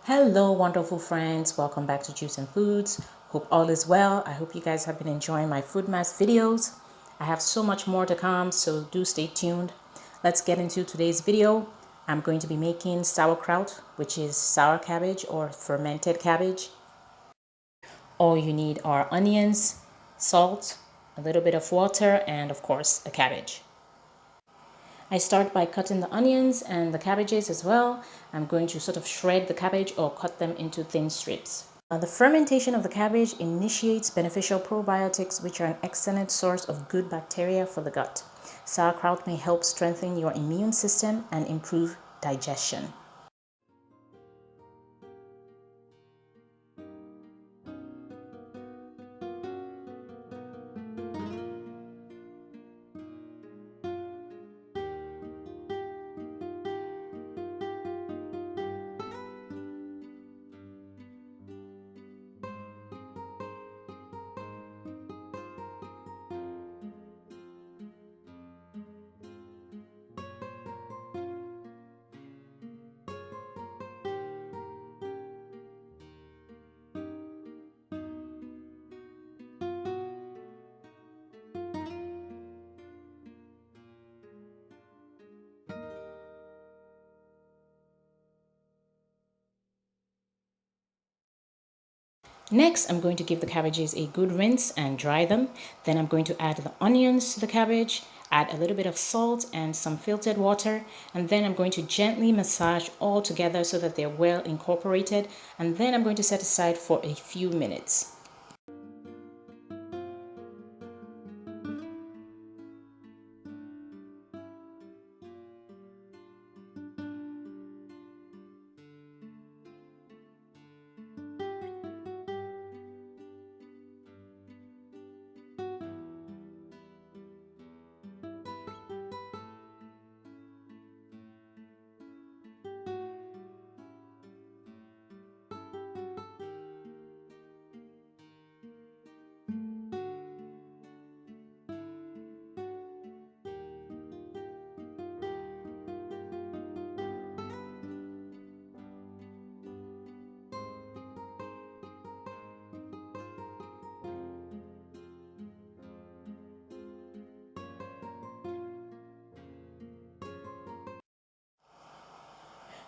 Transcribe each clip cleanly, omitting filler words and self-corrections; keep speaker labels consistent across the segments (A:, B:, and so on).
A: Hello, wonderful friends. Welcome back to Juice and Foods. Hope all is well. I hope you guys have been enjoying my food mask videos. I have so much more to come, so do stay tuned. Let's get into today's video. I'm going to be making sauerkraut, which is sour cabbage or fermented cabbage. All you need are onions, salt, a little bit of water, and of course, a cabbage. I start by cutting the onions and the cabbages as well. I'm going to sort of shred the cabbage or cut them into thin strips. The fermentation of the cabbage initiates beneficial probiotics, which are an excellent source of good bacteria for the gut. Sauerkraut may help strengthen your immune system and improve digestion. Next, I'm going to give the cabbages a good rinse and dry them. Then I'm going to add the onions to the cabbage, add a little bit of salt and some filtered water, and then I'm going to gently massage all together so that they're well incorporated, and then I'm going to set aside for a few minutes.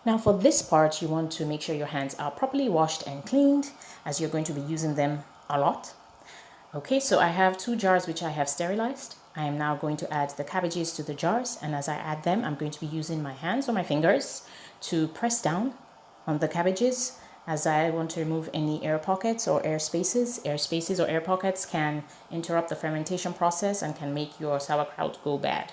A: Now for this part, you want to make sure your hands are properly washed and cleaned, as you're going to be using them a lot. Okay, so I have 2 jars which I have sterilized. I am now going to add the cabbages to the jars, and as I add them, I'm going to be using my hands or my fingers to press down on the cabbages, as I want to remove any air pockets or air spaces. Air spaces or air pockets can interrupt the fermentation process and can make your sauerkraut go bad.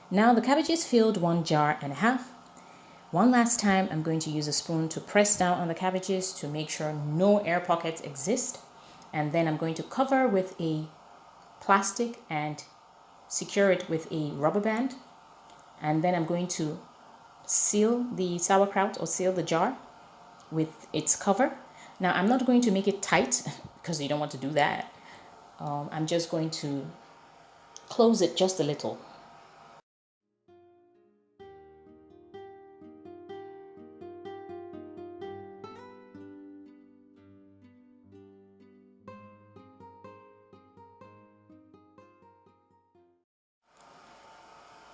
A: Now the cabbages filled 1.5 jars. One last time, I'm going to use a spoon to press down on the cabbages to make sure no air pockets exist. And then I'm going to cover with a plastic and secure it with a rubber band. And then I'm going to seal the sauerkraut or seal the jar with its cover. Now I'm not going to make it tight because you don't want to do that. I'm just going to close it just a little.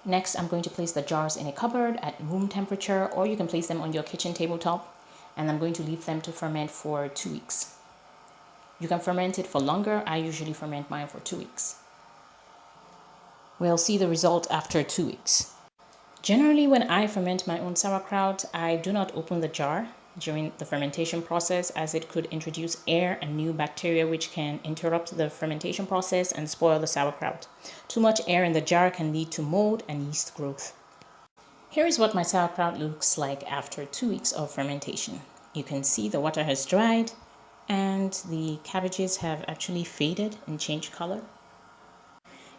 A: Next, I'm going to place the jars in a cupboard at room temperature, or you can place them on your kitchen tabletop, and I'm going to leave them to ferment for 2 weeks. You can ferment it for longer. I usually ferment mine for 2 weeks. We'll see the result after 2 weeks. Generally, when I ferment my own sauerkraut, I do not open the jar during the fermentation process, as it could introduce air and new bacteria which can interrupt the fermentation process and spoil the sauerkraut. Too much air in the jar can lead to mold and yeast growth. Here is what my sauerkraut looks like after 2 weeks of fermentation. You can see the water has dried and the cabbages have actually faded and changed color.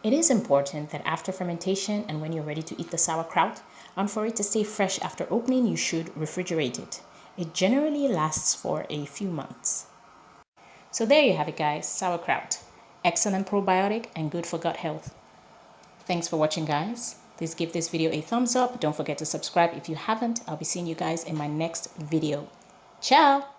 A: It is important that after fermentation and when you're ready to eat the sauerkraut, and for it to stay fresh after opening, you should refrigerate it. It generally lasts for a few months. So there you have it, guys, sauerkraut. Excellent probiotic and good for gut health. Thanks for watching, guys. Please give this video a thumbs up. Don't forget to subscribe if you haven't. I'll be seeing you guys in my next video. Ciao!